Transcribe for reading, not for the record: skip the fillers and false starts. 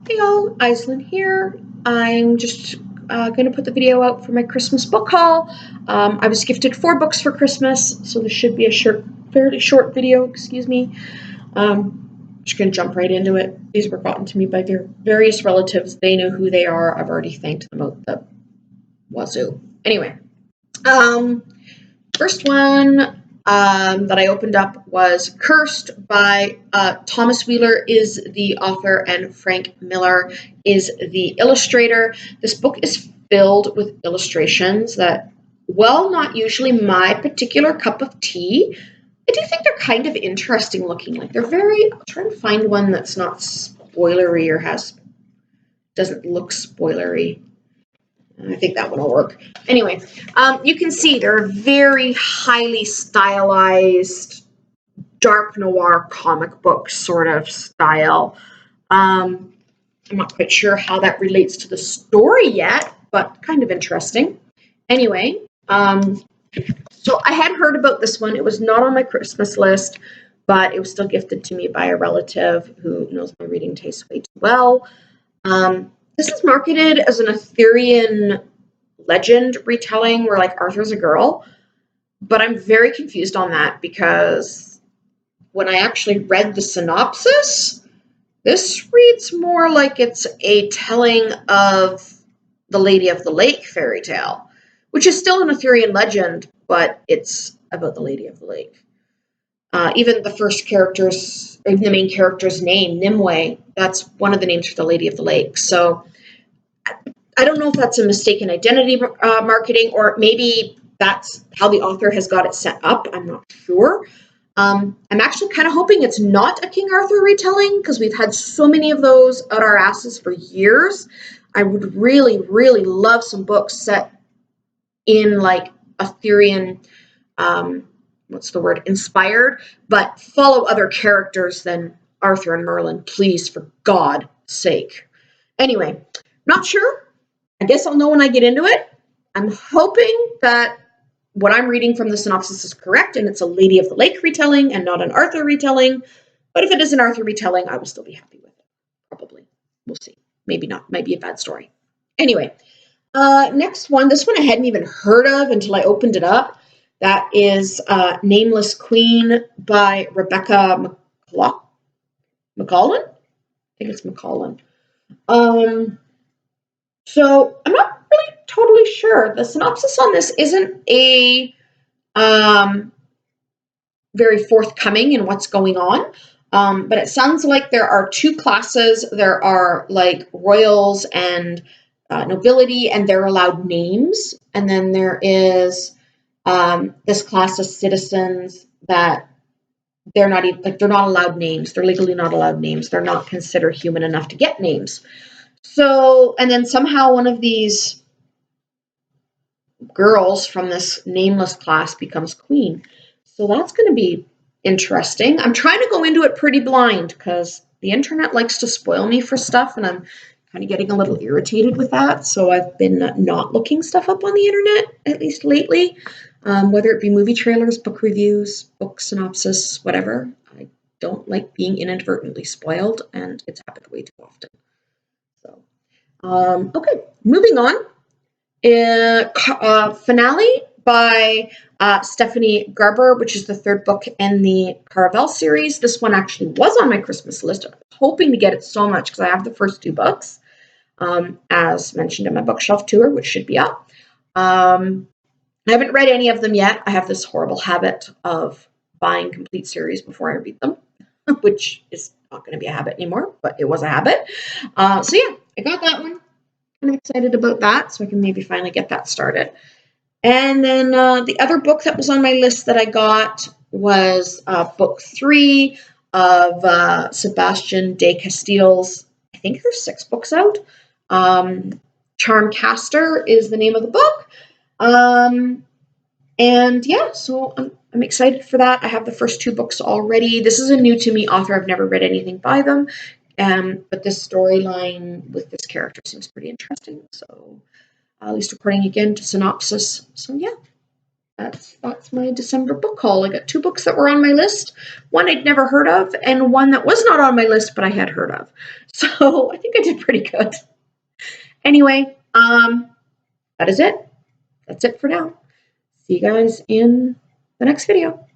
Hey y'all, Aislinn here. I'm just going to put the video out for my Christmas book haul. I was gifted 4 books for Christmas, so this should be a fairly short video, excuse me. Just going to jump right into it. These were gotten to me by various relatives. They know who they are. I've already thanked them out the wazoo. Anyway, first one that I opened up was Cursed by Thomas Wheeler is the author and Frank Miller is the illustrator. This book is filled with illustrations that, while not usually my particular cup of tea, I do think they're kind of interesting looking. Like they're I'm trying to find one that's not spoilery or doesn't look spoilery. I think that one will work. Anyway, you can see they're very highly stylized, dark noir comic book sort of style. I'm not quite sure how that relates to the story yet, but kind of interesting. Anyway, so I had heard about this one. It was not on my Christmas list, but it was still gifted to me by a relative who knows my reading taste way too well. This is marketed as an Arthurian legend retelling where like Arthur's a girl, but I'm very confused on that because when I actually read the synopsis, this reads more like it's a telling of the Lady of the Lake fairy tale, which is still an Arthurian legend, but it's about the Lady of the Lake. Even the main character's name, Nimue, that's one of the names for the Lady of the Lake. So I don't know if that's a mistaken identity marketing, or maybe that's how the author has got it set up. I'm not sure. I'm actually kind of hoping it's not a King Arthur retelling because we've had so many of those out our asses for years. I would really, really love some books set in like Arthurian, inspired, but follow other characters than Arthur and Merlin, please, for God's sake. Anyway, not sure. I guess I'll know when I get into it. I'm hoping that what I'm reading from the synopsis is correct and it's a Lady of the Lake retelling and not an Arthur retelling. But if it is an Arthur retelling, I will still be happy with it. Probably. We'll see. Maybe not. Might be a bad story. Anyway, next one. This one I hadn't even heard of until I opened it up. That is Nameless Queen by Rebecca McCollin. I think it's McCollin. So I'm not really totally sure. The synopsis on this isn't a very forthcoming in what's going on, but it sounds like there are 2 classes. There are like royals and nobility, and they're allowed names, and then there is this class of citizens that they're not allowed names. They're legally not allowed names. They're not considered human enough to get names. So, and then somehow one of these girls from this nameless class becomes queen. So that's going to be interesting. I'm trying to go into it pretty blind because the internet likes to spoil me for stuff, and I'm kind of getting a little irritated with that. So I've been not looking stuff up on the internet, at least lately, whether it be movie trailers, book reviews, book synopsis, whatever. I don't like being inadvertently spoiled, and it's happened way too often. Okay, moving on. Finale by Stephanie Garber, which is the 3rd book in the Caravel series. This one actually was on my Christmas list. I was hoping to get it so much because I have the first 2 books, as mentioned in my bookshelf tour, which should be up. I haven't read any of them yet. I have this horrible habit of buying complete series before I read them, which is not going to be a habit anymore, but it was a habit. So yeah, I got that one. I'm excited about that, so I can maybe finally get that started. And then the other book that was on my list that I got was book 3 of Sebastian de Castell's. I think there's 6 books out. Charmcaster is the name of the book. And yeah, so I'm excited for that. I have the first 2 books already. This is a new to me author. I've never read anything by them. But this storyline with this character seems pretty interesting. So at least according again to synopsis. So yeah, that's my December book haul. I got 2 books that were on my list, one I'd never heard of, and one that was not on my list but I had heard of. So I think I did pretty good. Anyway, that is it. That's it for now. See you guys in the next video.